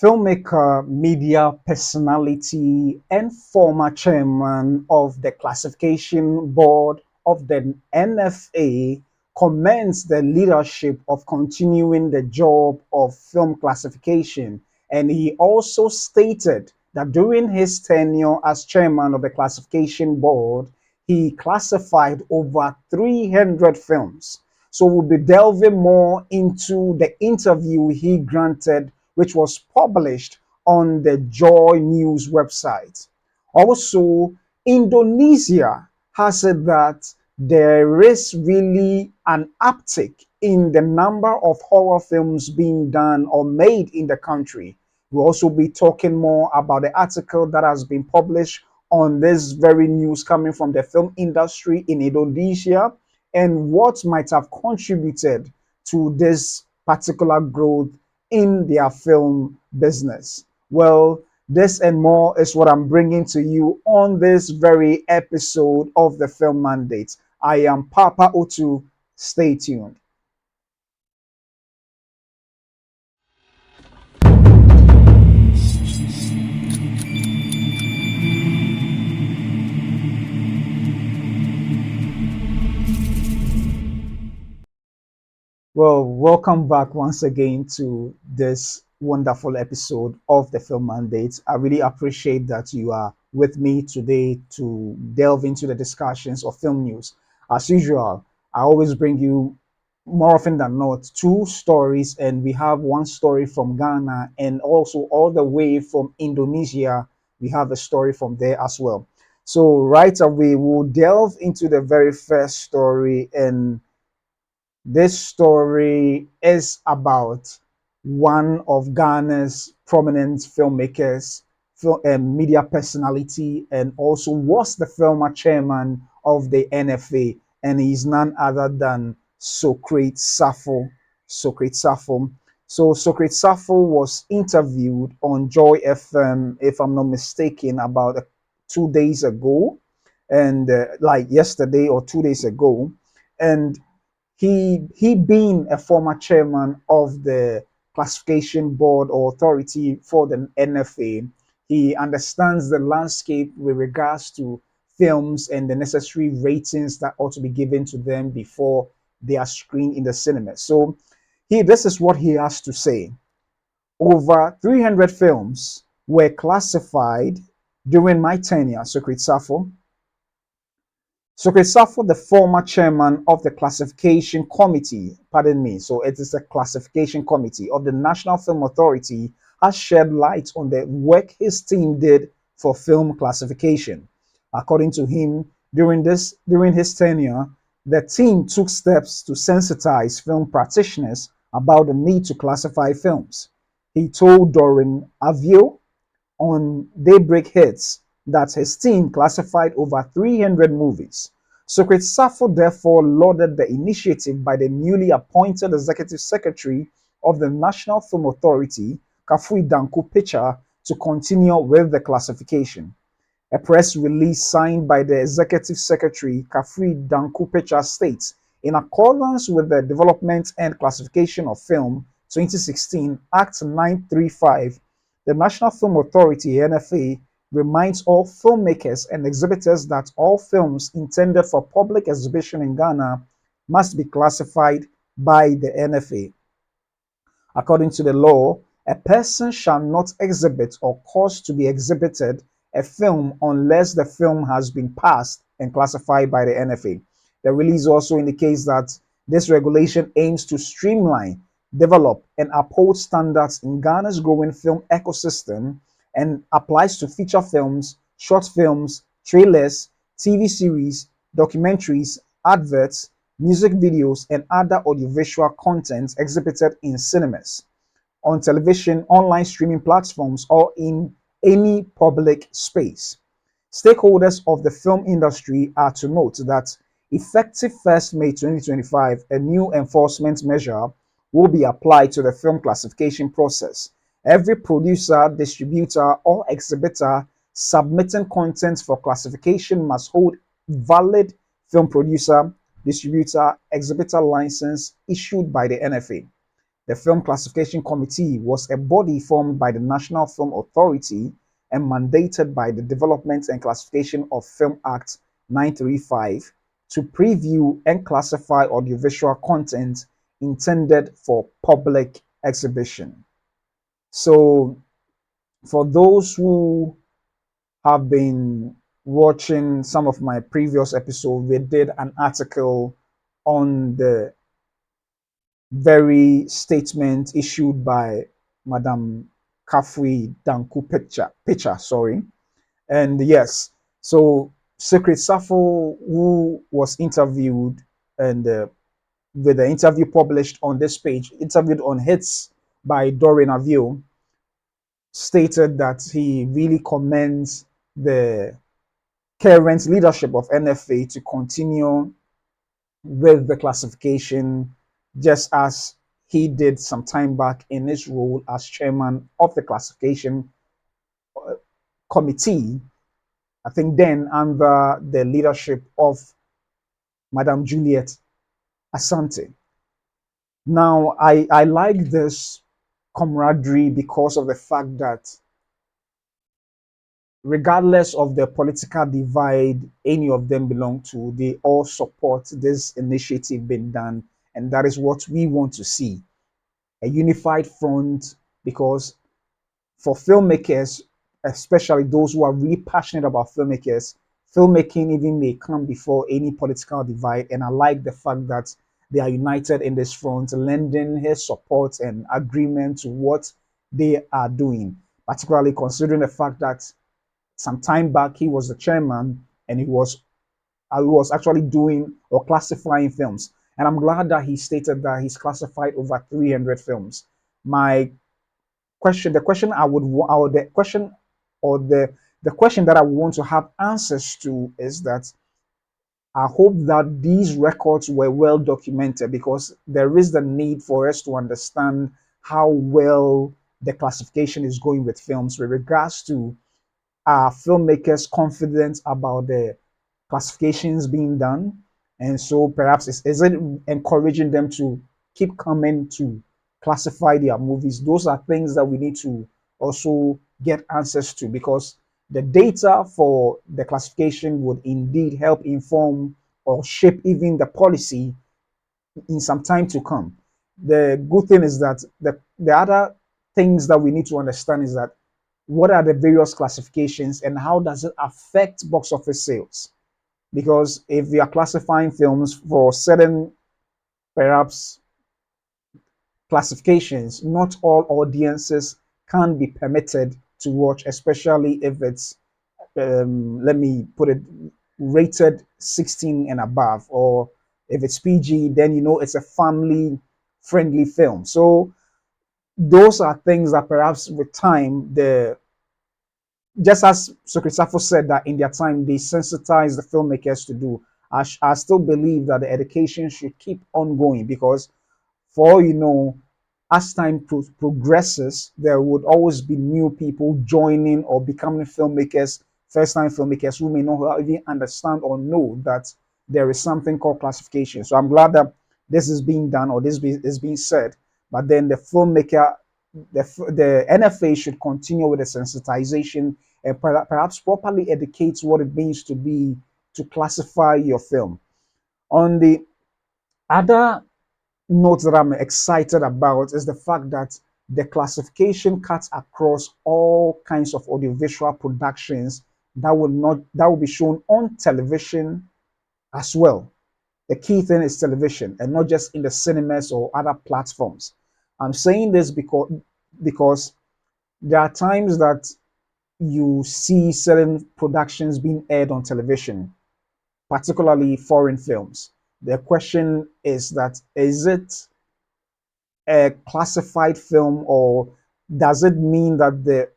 filmmaker, media personality, and former chairman of the classification board of the NFA, commends the leadership of continuing the job of film classification. And he also stated that during his tenure as chairman of the classification board, he classified over 300 films. So we'll be delving more into the interview he granted, which was published on the Joy News website. Also, Indonesia has said that there is really an uptick in the number of horror films being done or made in the country. We'll also be talking more about the article that has been published on this very news coming from the film industry in Indonesia and what might have contributed to this particular growth in their film business. Well, this and more is what I'm bringing to you on this very episode of the Film Mandate. I am Papa Otu. Stay tuned. Well, welcome back once again to this wonderful episode of the Film Mandate. I really appreciate that you are with me today to delve into the discussions of film news. As usual, I always bring you more often than not two stories, and we have one story from Ghana and also all the way from Indonesia. We have a story from there as well. So, right away, we'll delve into the very first story, and this story is about one of Ghana's prominent filmmakers, media personality, and also was the former chairman of the NFA, and he's none other than Socrate Safo. Socrate Safo. So Socrate Safo was interviewed on Joy FM, if I'm not mistaken, about 2 days ago, and like yesterday or 2 days ago, and he being a former chairman of the classification board or authority for the NFA, he understands the landscape with regards to films and the necessary ratings that ought to be given to them before they are screened in the cinema. So this is what he has to say. Over 300 films were classified during my tenure, Secret Safo. Socrate Safo, the former chairman of the classification committee, pardon me, so it is the classification committee of the National Film Authority, has shed light on the work his team did for film classification. According to him, during his tenure, the team took steps to sensitize film practitioners about the need to classify films. He told Doreen Avio on Daybreak Hits that his team classified over 300 movies. Socrate Safo therefore lauded the initiative by the newly appointed Executive Secretary of the National Film Authority, Kafui Danko Picha, to continue with the classification. A press release signed by the Executive Secretary, Kafui Danko Picha, states, in accordance with the Development and Classification of Film 2016 Act 935, the National Film Authority, NFA, reminds all filmmakers and exhibitors that all films intended for public exhibition in Ghana must be classified by the NFA. According to the law, a person shall not exhibit or cause to be exhibited a film unless the film has been passed and classified by the NFA. The release also indicates that this regulation aims to streamline, develop, and uphold standards in Ghana's growing film ecosystem and applies to feature films, short films, trailers, TV series, documentaries, adverts, music videos, and other audiovisual content exhibited in cinemas, on television, online streaming platforms, or in any public space. Stakeholders of the film industry are to note that effective 1st May 2025, a new enforcement measure will be applied to the film classification process. Every producer, distributor, or exhibitor submitting content for classification must hold valid film producer, distributor, exhibitor license issued by the NFA. The Film Classification Committee was a body formed by the National Film Authority and mandated by the Development and Classification of Film Act 935 to preview and classify audiovisual content intended for public exhibition. So, for those who have been watching some of my previous episodes, we did an article on the very statement issued by Madam Kafui Danku Picture, sorry. And yes, so Sacred Safo, who was interviewed and with the interview published on this page, interviewed on Hits by Doreen Avio, stated that he really commends the current leadership of NFA to continue with the classification, just as he did some time back in his role as chairman of the classification committee, I think then under the leadership of Madame Juliet Asante. Now, I like this camaraderie because of the fact that regardless of the political divide any of them belong to, they all support this initiative being done. And that is what we want to see, a unified front, because for filmmakers, especially those who are really passionate about filmmakers, filmmaking even may come before any political divide. And I like the fact that they are united in this front, lending his support and agreement to what they are doing, particularly considering the fact that some time back he was the chairman and he was actually doing or classifying films. And I'm glad that he stated that he's classified over 300 films. My question, the question I would, or the question, or the question that I want to have answers to is that I hope that these records were well documented, because there is the need for us to understand how well the classification is going with films with regards to are filmmakers confident about the classifications being done? And so perhaps is it encouraging them to keep coming to classify their movies? Those are things that we need to also get answers to, because the data for the classification would indeed help inform or shape even the policy in some time to come. The good thing is that the other things that we need to understand is that what are the various classifications and how does it affect box office sales? Because if we are classifying films for certain, perhaps, classifications, not all audiences can be permitted to watch, especially if it's, let me put it, rated 16 and above, or if it's PG, then it's a family friendly film. So those are things that perhaps with time, the just as Socrate Safo said that in their time they sensitize the filmmakers to do, I still believe that the education should keep on going, because for all you know, as time progresses, there would always be new people joining or becoming filmmakers, first time filmmakers who may not even understand or know that there is something called classification. So I'm glad that this is being done, or is being said. But then the filmmaker, the NFA should continue with the sensitization and perhaps properly educate what it means to classify your film. On the other note that I'm excited about is the fact that the classification cuts across all kinds of audiovisual productions that will be shown on television as well. The key thing is television and not just in the cinemas or other platforms. I'm saying this because there are times that you see certain productions being aired on television, particularly foreign films. The question is that is it a classified film, or does it mean that the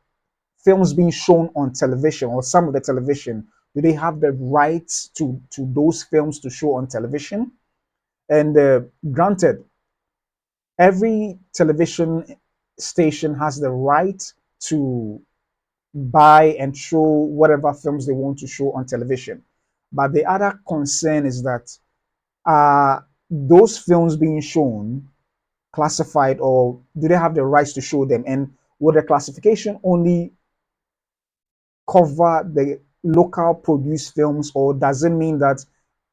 films being shown on television, or some of the television, do they have the rights to those films to show on television? And granted, every television station has the right to buy and show whatever films they want to show on television. But the other concern is that those films being shown, classified, or do they have the rights to show them? And will the classification only cover the local produced films, or does it mean that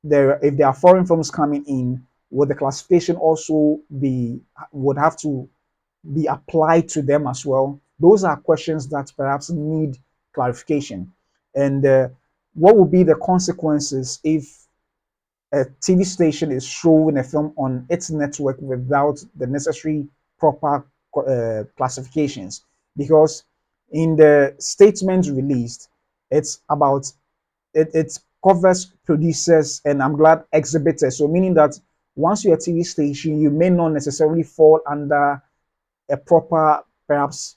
if there are foreign films coming in, would the classification also be would have to be applied to them as well? Those are questions that perhaps need clarification. And what would be the consequences if a TV station is showing a film on its network without the necessary proper classifications? Because in the statement released, it's about it covers producers and, I'm glad, exhibitors. So meaning that once you're a TV station, you may not necessarily fall under a proper, perhaps,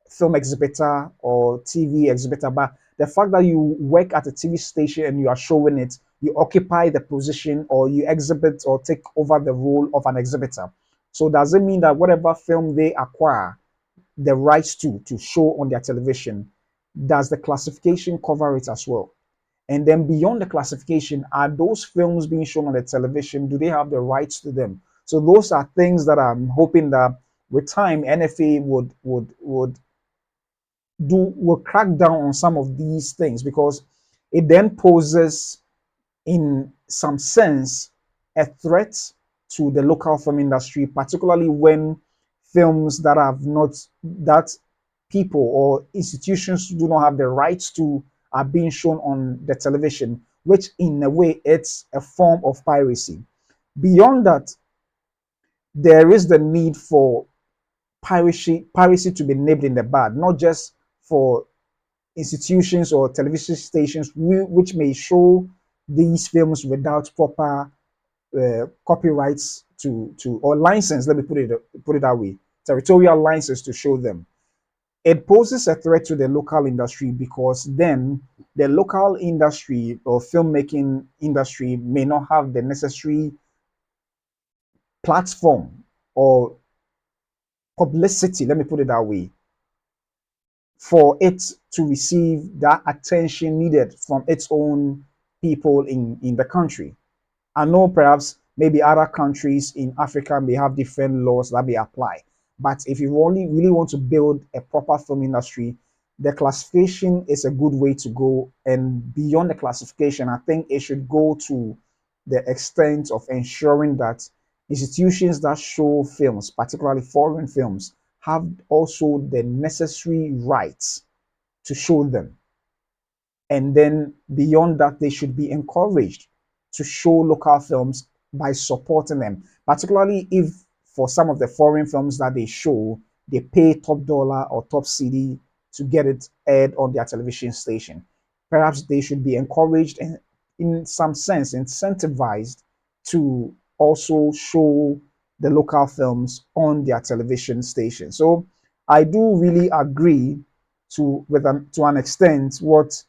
film exhibitor or TV exhibitor, but the fact that you work at a TV station and you are showing it, you occupy the position or you exhibit or take over the role of an exhibitor. So does it mean that whatever film they acquire the rights to show on their television, does the classification cover it as well? And then beyond the classification, are those films being shown on the television? Do they have the rights to them? So those are things that I'm hoping that with time NFA will crack down on some of these things, because it then poses, in some sense, a threat to the local film industry, particularly when films that have not that people or institutions do not have the rights to are being shown on the television, which in a way it's a form of piracy. Beyond that, there is the need for piracy to be nipped in the bud, not just for institutions or television stations which may show these films without proper copyrights to or license. Let me put it that way: territorial license to show them. It poses a threat to the local industry, because then the local industry or filmmaking industry may not have the necessary platform or publicity. Let me put it that way, for it to receive that attention needed from its own people in the country. I know perhaps maybe other countries in Africa may have different laws that may apply. But if you only really want to build a proper film industry, the classification is a good way to go. And beyond the classification, I think it should go to the extent of ensuring that institutions that show films, particularly foreign films, have also the necessary rights to show them. And then beyond that, they should be encouraged to show local films by supporting them, particularly if for some of the foreign films that they show, they pay top dollar or top CD to get it aired on their television station. Perhaps they should be encouraged and, in some sense, incentivized to also show the local films on their television station. So I do really agree to an extent what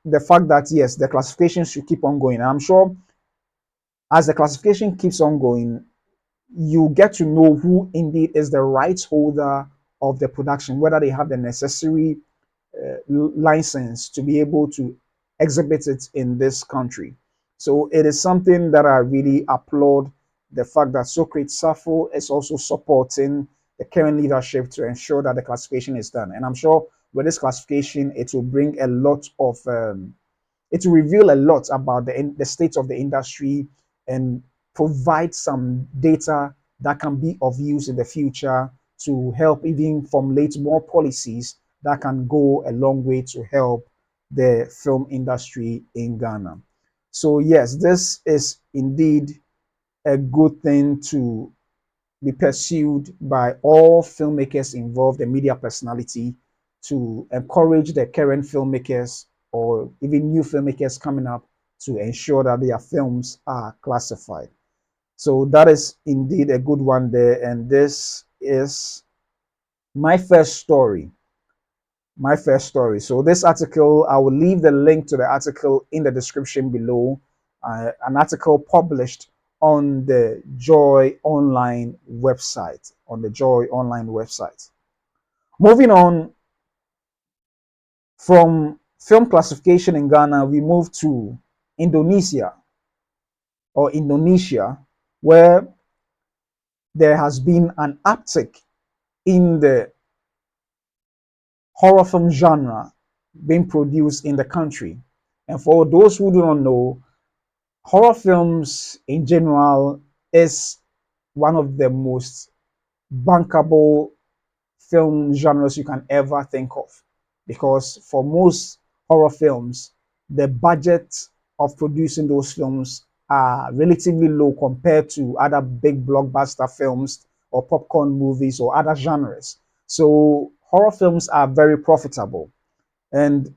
the fact that, yes, the classification should keep on going. And I'm sure as the classification keeps on going, you get to know who indeed is the rights holder of the production, whether they have the necessary license to be able to exhibit it in this country. So it is something that I really applaud, the fact that Socrate Safo is also supporting the current leadership to ensure that the classification is done. And I'm sure with this classification, it will bring a lot of it will reveal a lot about the state of the industry and provide some data that can be of use in the future to help even formulate more policies that can go a long way to help the film industry in Ghana. So, yes, this is indeed a good thing to be pursued by all filmmakers involved and media personality, to encourage the current filmmakers or even new filmmakers coming up to ensure that their films are classified. So that is indeed a good one there. And this is my first story. My first story. So this article, I will leave the link to the article in the description below. An article published on the Joy Online website. On the Joy Online website. Moving on from film classification in Ghana, we move to Indonesia, where there has been an uptick in the horror film genre being produced in the country. And for those who do not know, horror films in general is one of the most bankable film genres you can ever think of. Because for most horror films, the budget of producing those films are relatively low compared to other big blockbuster films or popcorn movies or other genres. So horror films are very profitable. And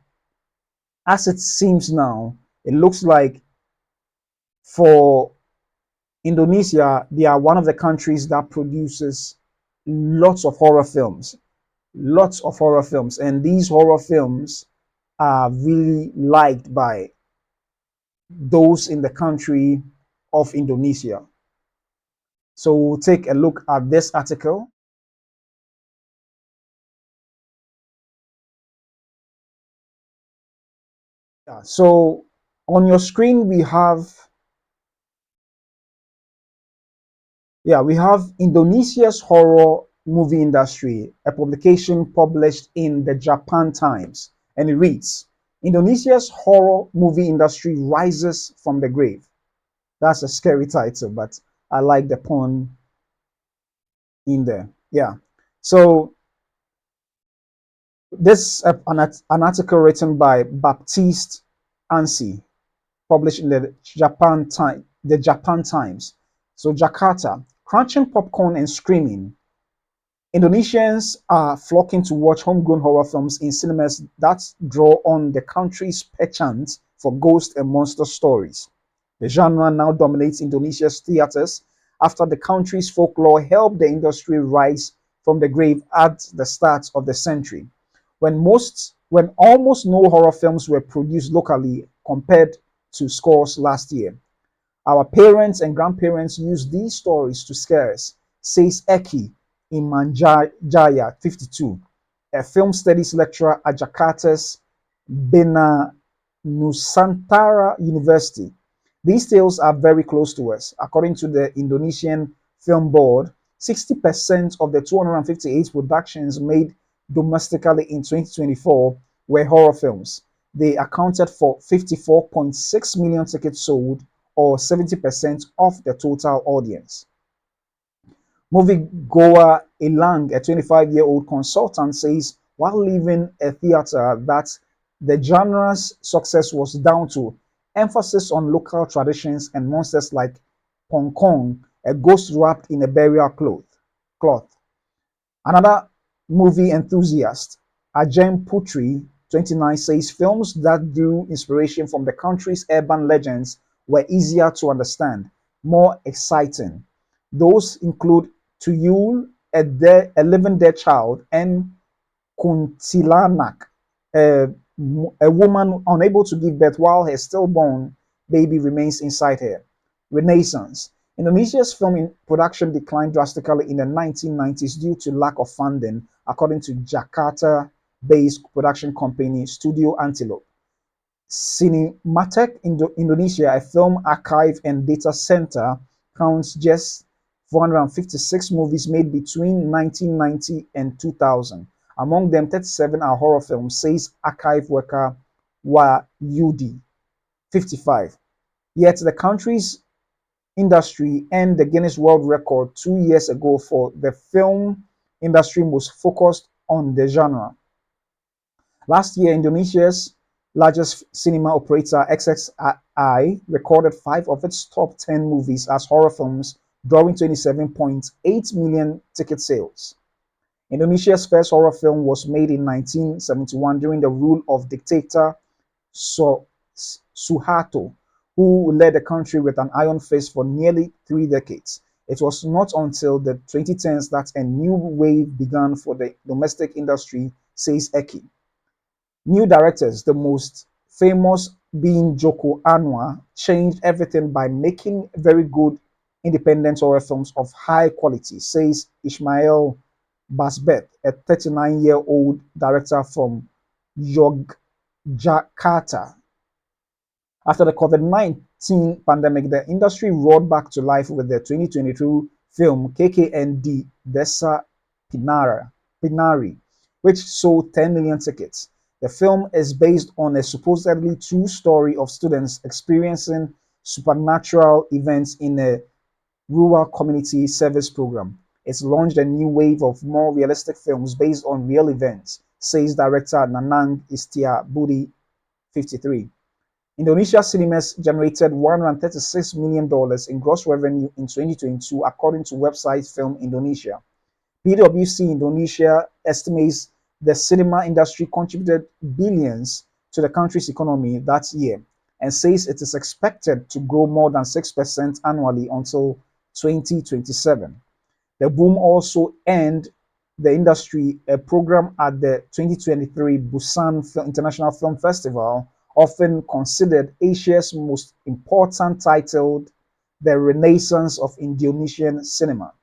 as it seems now, it looks like for Indonesia, they are one of the countries that produces lots of horror films, lots of horror films, and these horror films are really liked by those in the country of Indonesia. So we'll take a look at this article. Yeah, so on your screen we have Indonesia's horror movie industry, a publication published in the Japan Times, and it reads, Indonesia's horror movie industry rises from the grave. That's a scary title, but I like the pun in there. Yeah. So this an article written by Baptiste Ansi, published in the Japan Times. So Jakarta, crunching popcorn and screaming. Indonesians are flocking to watch homegrown horror films in cinemas that draw on the country's penchant for ghost and monster stories. The genre now dominates Indonesia's theaters after the country's folklore helped the industry rise from the grave at the start of the century, when almost no horror films were produced locally compared to scores last year. Our parents and grandparents used these stories to scare us, says Eki Imanjaya, 52, a film studies lecturer at Jakarta's Bina Nusantara University. These tales are very close to us. According to the Indonesian Film Board, 60% of the 258 productions made domestically in 2024 were horror films. They accounted for 54.6 million tickets sold, or 70% of the total audience. Moviegoer Elang, a 25-year-old consultant, says while leaving a theater that the genre's success was down to emphasis on local traditions and monsters like Pong Kong, a ghost wrapped in a burial cloth. Another movie enthusiast, Ajay Putri, 29, says films that drew inspiration from the country's urban legends were easier to understand, more exciting. Those include Tuyul, a living dead child, and Kuntilanak, a, a woman unable to give birth while her stillborn baby remains inside her. Renaissance. Indonesia's film production declined drastically in the 1990s due to lack of funding, according to Jakarta-based production company Studio Antelope. Cinematheque Indonesia, a film archive and data center, counts just 456 movies made between 1990 and 2000. Among them, 37 are horror films, says archive worker Wayudi, 55. Yet the country's industry earned the Guinness World Record 2 years ago for the film industry most focused on the genre. Last year, Indonesia's largest cinema operator, XXI, recorded 5 of its top 10 movies as horror films, drawing 27.8 million ticket sales. Indonesia's first horror film was made in 1971 during the rule of dictator Suharto, who led the country with an iron fist for nearly 3 decades. It was not until the 2010s that a new wave began for the domestic industry, says Eki. New directors, the most famous being Joko Anwar, changed everything by making very good independent horror films of high quality, says Ismail Basbet, a 39-year-old director from Yogyakarta. After the COVID-19 pandemic, the industry roared back to life with the 2022 film KKND Desa Pinari, which sold 10 million tickets. The film is based on a supposedly true story of students experiencing supernatural events in a rural community service program. It's launched a new wave of more realistic films based on real events, says director Nanang Istia Budi, 53. Indonesia cinemas generated $136 million in gross revenue in 2022, according to website Film Indonesia. PwC Indonesia estimates the cinema industry contributed billions to the country's economy that year and says it is expected to grow more than 6% annually until 2027. The boom also earned the industry a program at the 2023 Busan International Film Festival, often considered Asia's most important, titled The Renaissance of Indonesian Cinema.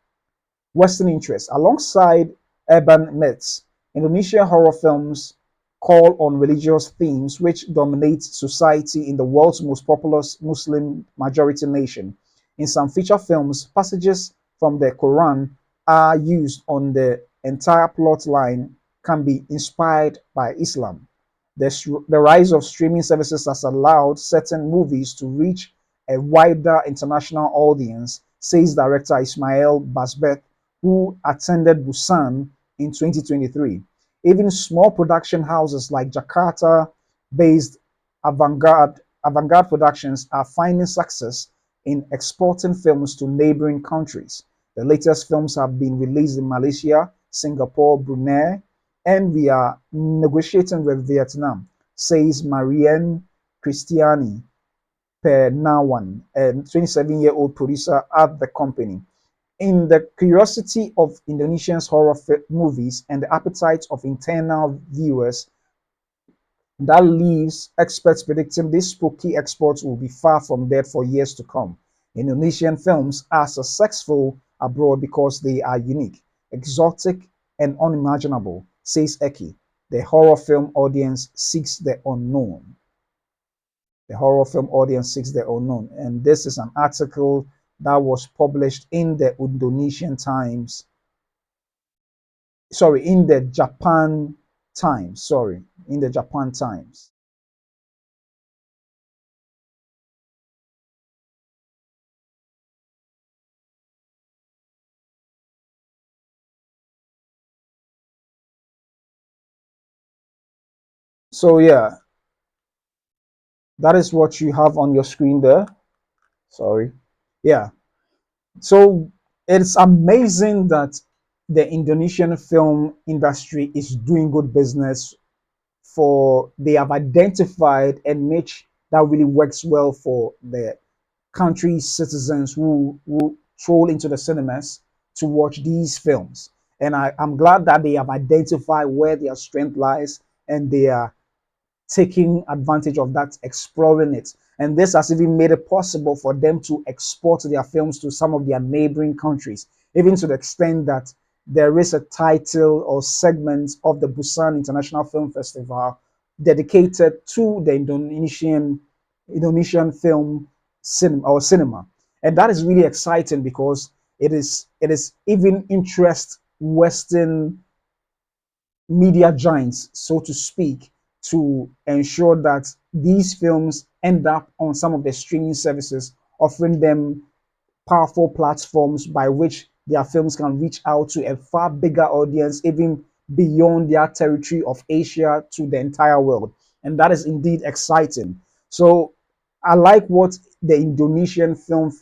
Western interests. Alongside urban myths, Indonesian horror films call on religious themes which dominate society in the world's most populous Muslim majority nation. In some feature films, passages from the Quran are used on the entire plot line can be inspired by Islam. The rise of streaming services has allowed certain movies to reach a wider international audience, says director Ismail Basbeth, who attended Busan in 2023. Even small production houses like Jakarta-based Avantgarde Productions are finding success in exporting films to neighboring countries. The latest films have been released in Malaysia, Singapore, Brunei, and we are negotiating with Vietnam, says Marianne Christiani Pernawan, a 27-year-old producer at the company. In the curiosity of Indonesians' horror movies and the appetite of internal viewers, that leaves experts predicting these spooky exports will be far from dead for years to come. Indonesian films are successful abroad because they are unique, exotic, and unimaginable, says Eki. The horror film audience seeks the unknown. The horror film audience seeks the unknown. And this is an article that was published in the Indonesian Times. Sorry, in the Japan Times. Sorry, in the Japan Times. So yeah, that is what you have on your screen there. Sorry. Yeah. So it's amazing that the Indonesian film industry is doing good business, for they have identified a niche that really works well for the country's citizens who troll into the cinemas to watch these films. And I'm glad that they have identified where their strength lies, and they are taking advantage of that, exploring it. And this has even made it possible for them to export their films to some of their neighboring countries, even to the extent that there is a title or segment of the Busan International Film Festival dedicated to the Indonesian film cinema. And that is really exciting because it is even interest Western media giants, so to speak, to ensure that these films end up on some of the streaming services, offering them powerful platforms by which their films can reach out to a far bigger audience, even beyond their territory of Asia to the entire world. And that is indeed exciting. So I like what the Indonesian film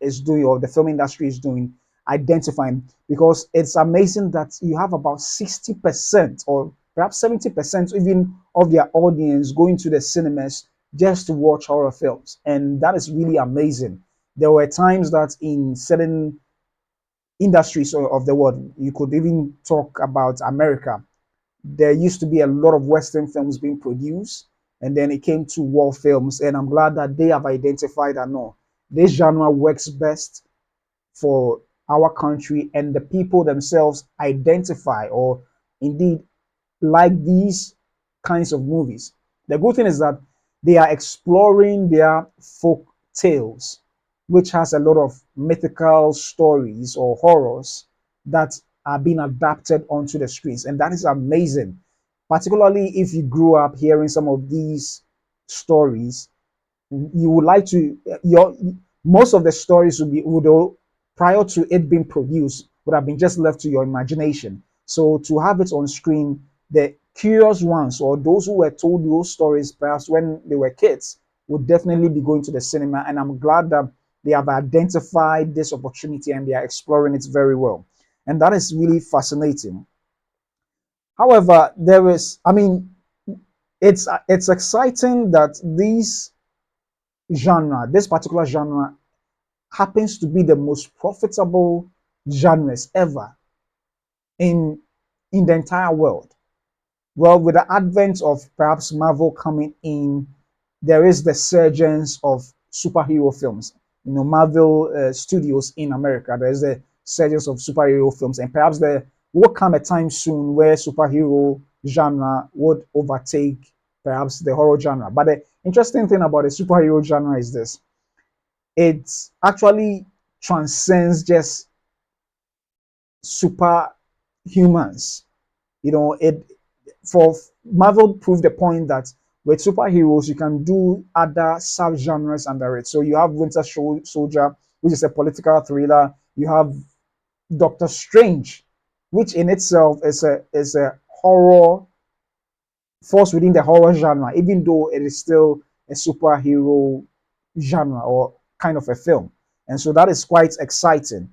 is doing, or the film industry is doing, identifying, because it's amazing that you have about 60% or perhaps 70% even of their audience going to the cinemas just to watch horror films. And that is really amazing. There were times that in certain industries of the world, you could even talk about America, there used to be a lot of Western films being produced, and then it came to war films. And I'm glad that they have identified that no, this genre works best for our country, and the people themselves identify or indeed like these kinds of movies. The good thing is that they are exploring their folk tales, which has a lot of mythical stories or horrors that are being adapted onto the screens. And that is amazing, particularly if you grew up hearing some of these stories. You would like to your most of the stories would prior to it being produced would have been just left to your imagination. So to have it on screen, the curious ones or those who were told those stories perhaps when they were kids would definitely be going to the cinema. And I'm glad that they have identified this opportunity and they are exploring it very well. And that is really fascinating. However, it's exciting that this particular genre happens to be the most profitable genres ever in the entire world. Well, with the advent of perhaps Marvel coming in, there is the surgence of superhero films. Marvel Studios in America, there is the surgence of superhero films, and perhaps there will come a time soon where superhero genre would overtake perhaps the horror genre. But the interesting thing about the superhero genre is this: it actually transcends just superhumans. It for Marvel proved the point that with superheroes you can do other subgenres under it. So you have Winter Soldier, which is a political thriller. You have Doctor Strange, which in itself is a horror falls within the horror genre, even though it is still a superhero genre or kind of a film. And so that is quite exciting.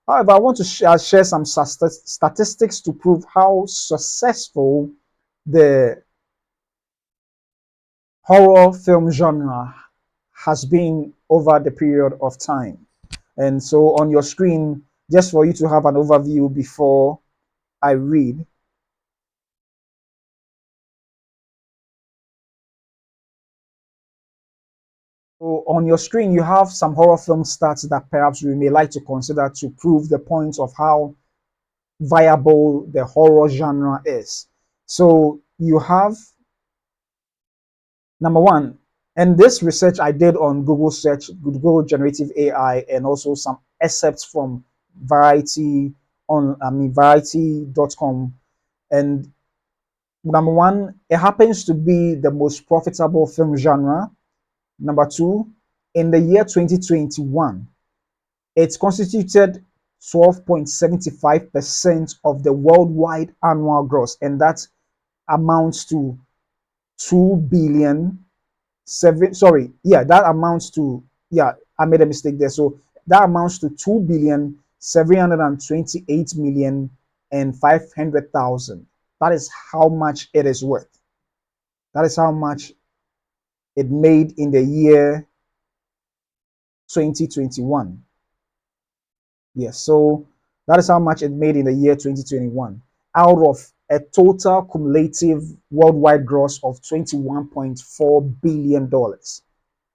However, I want to share some statistics to prove how successful the horror film genre has been over the period of time. And so on your screen, just for you to have an overview before I read. So on your screen, you have some horror film stats that perhaps we may like to consider to prove the point of how viable the horror genre is. So you have number one, and this research I did on Google search, Google generative AI, and also some excerpts from Variety Variety.com. And number one, it happens to be the most profitable film genre. Number two, in the year 2021, it constituted 12.75% of the worldwide annual gross, and that amounts to 2 billion seven sorry yeah that amounts to yeah I made a mistake there. So that amounts to 2,728,500,000. That is how much it is worth. That is how much it made in the year 2021. Yes, so that is how much it made in the year 2021 out of a total cumulative worldwide gross of $21.4 billion.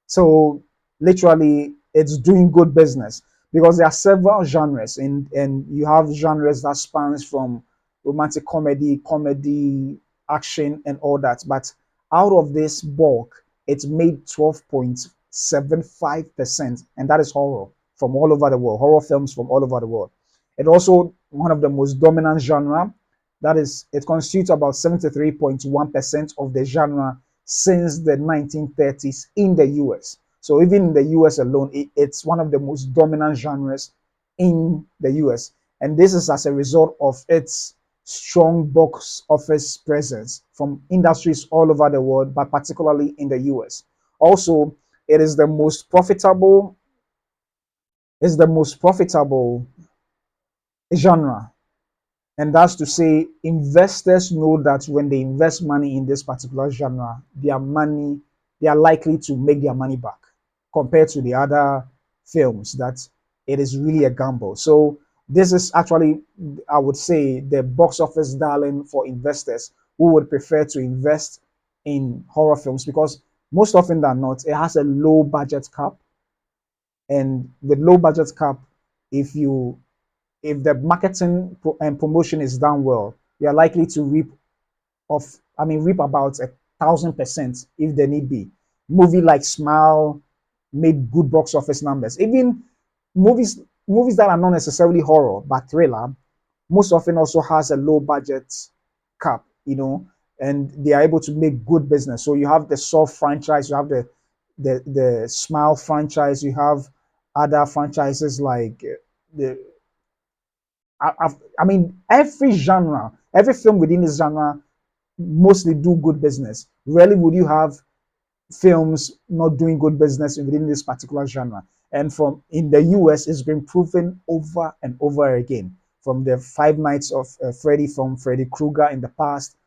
So literally, it's doing good business because there are several genres, and you have genres that spans from romantic comedy, comedy, action, and all that. But out of this bulk, it's made 12.75%, and that is horror from all over the world, horror films from all over the world. It also one of the most dominant genre. That is, it constitutes about 73.1% of the genre since the 1930s in the US. So even in the US alone, it's one of the most dominant genres in the US. And this is as a result of its strong box office presence from industries all over the world, but particularly in the US. Also, it is the most profitable genre. And that's to say, investors know that when they invest money in this particular genre, they are likely to make their money back compared to the other films that it is really a gamble. So this is actually, I would say, the box office darling for investors who would prefer to invest in horror films because most often than not, it has a low budget cap. And with low budget cap, if you if the marketing and promotion is done well, you are likely to reap about 1,000% if there need be. Movie like Smile, made good box office numbers. Even movies movies that are not necessarily horror but thriller most often also has a low budget cap, and they are able to make good business. So you have the Saw franchise, you have the Smile franchise, you have other franchises like the I mean every genre, every film within this genre mostly do good business. Rarely would you have films not doing good business within this particular genre. And from in the US, it's been proven over and over again. From the Five Nights of Freddy from Freddy Krueger in the past,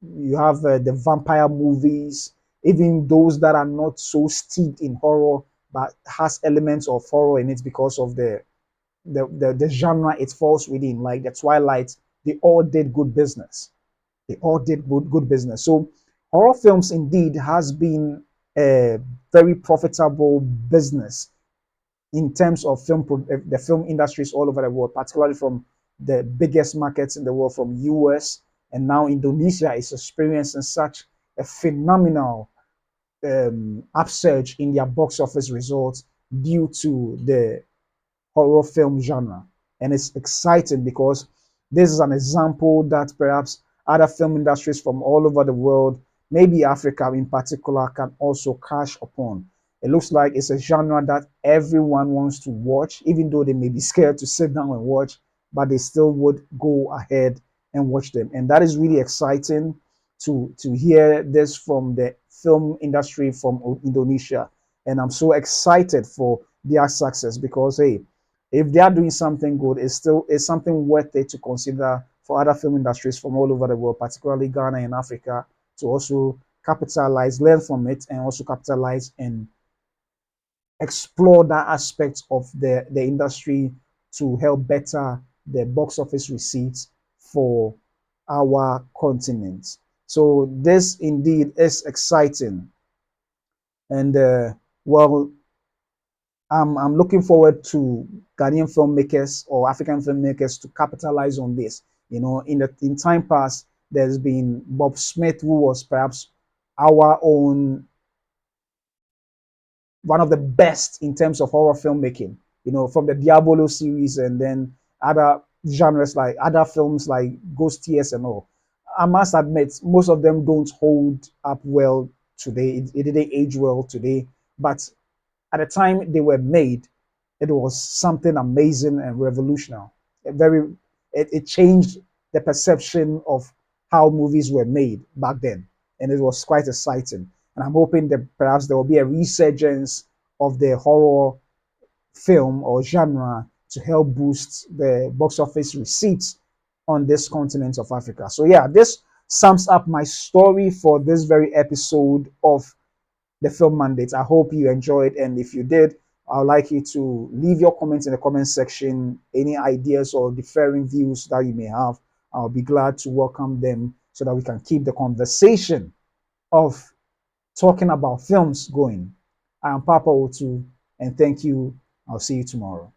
you have the vampire movies, even those that are not so steeped in horror but has elements of horror in it because of the genre it falls within, like the Twilight. They all did good business. They all did good business. So horror films indeed has been a very profitable business in terms of the film industries all over the world, particularly from the biggest markets in the world, from US, and now Indonesia is experiencing such a phenomenal upsurge in their box office results due to the horror film genre. And it's exciting because this is an example that perhaps other film industries from all over the world, maybe Africa in particular, can also cash upon. It looks like it's a genre that everyone wants to watch, even though they may be scared to sit down and watch, but they still would go ahead and watch them. And that is really exciting to hear this from the film industry from Indonesia. And I'm so excited for their success because hey, if they are doing something good, it's something worth it to consider for other film industries from all over the world, particularly Ghana and Africa, to also capitalize, learn from it, and also capitalize and explore that aspect of the industry to help better the box office receipts for our continent. So this indeed is exciting, and well, I'm looking forward to Ghanaian filmmakers or African filmmakers to capitalize on this. In time past, there's been Bob Smith, who was perhaps our own one of the best in terms of horror filmmaking. From the Diabolo series and then other genres like other films like Ghost Tears and all. I must admit, most of them don't hold up well today. It didn't age well today, but at the time they were made, it was something amazing and revolutionary. It changed the perception of how movies were made back then, and it was quite exciting. And I'm hoping that perhaps there will be a resurgence of the horror film or genre to help boost the box office receipts on this continent of Africa. So yeah, this sums up my story for this very episode of the film mandates. I hope you enjoyed, and if you did, I would like you to leave your comments in the comment section. Any ideas or differing views that you may have, I'll be glad to welcome them so that we can keep the conversation of talking about films going. I am Papa Otu, and thank you. I'll see you tomorrow.